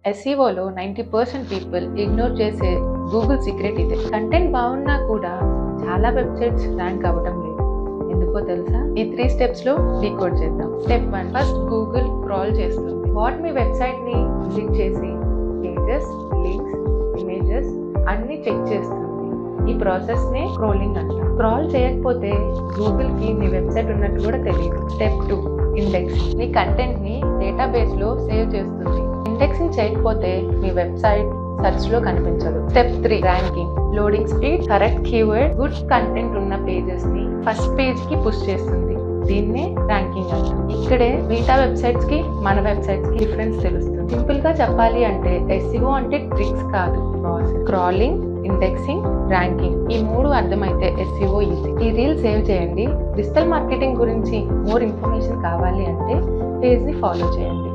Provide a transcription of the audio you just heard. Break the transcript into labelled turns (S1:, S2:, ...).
S1: ఎస్ఈఓలో 90% people ignore చేసే Google secret ఇదే. Content బాగున్నా కూడా చాలా వెబ్సైట్స్ ర్యాంక్ అవ్వటం లేదు. ఎందుకో తెలుసా? ఈ 3 స్టెప్స్లో డీకోడ్ చేద్దాం. స్టెప్ 1, ఫస్ట్ గూగుల్ క్రాల్ చేస్తుంది. మీ వెబ్సైట్ని విజిట్ చేసి పేజెస్, లింక్స్, ఇమేజెస్ అన్ని చెక్ చేస్తుంది. ఈ ప్రాసెస్నే క్రోలింగ్ అంట. క్రాల్ చేయకపోతే గూగుల్కి మీ వెబ్సైట్ ఉన్నట్టు కూడా తెలియదు. Step 2, indexing. మీ కంటెంట్ని డేటాబేస్లో సేవ్ చేస్తుంది. ఇండెక్సింగ్ చేయకపోతే మీ వెబ్సైట్ సెర్చ్లో కనిపించదు. Step 3, ranking. Loading speed, correct keyword, good content ఉన్న పేజెస్ని ఫస్ట్ పేజ్కి పుష్ చేస్తుంది. దీన్నే ర్యాంకింగ్ అంటాం. ఇక్కడే మిగతా వెబ్సైట్స్కి మన వెబ్సైట్స్కి డిఫరెన్స్ తెలుస్తుంది. సింపుల్గా చెప్పాలి అంటే ఎస్ఈఓ అంటే ట్రిక్స్ కాదు, ప్రాసెస్. క్రాలింగ్, ఇండెక్సింగ్, ర్యాంకింగ్, ఈ 3 అర్థమైతే ఎస్ఈఓ ఈజీ. ఈ రీల్ సేవ్ చేయండి. డిజిటల్ మార్కెటింగ్ గురించి మోర్ ఇన్ఫర్మేషన్ కావాలి అంటే పేజ్ని ఫాలో చేయండి.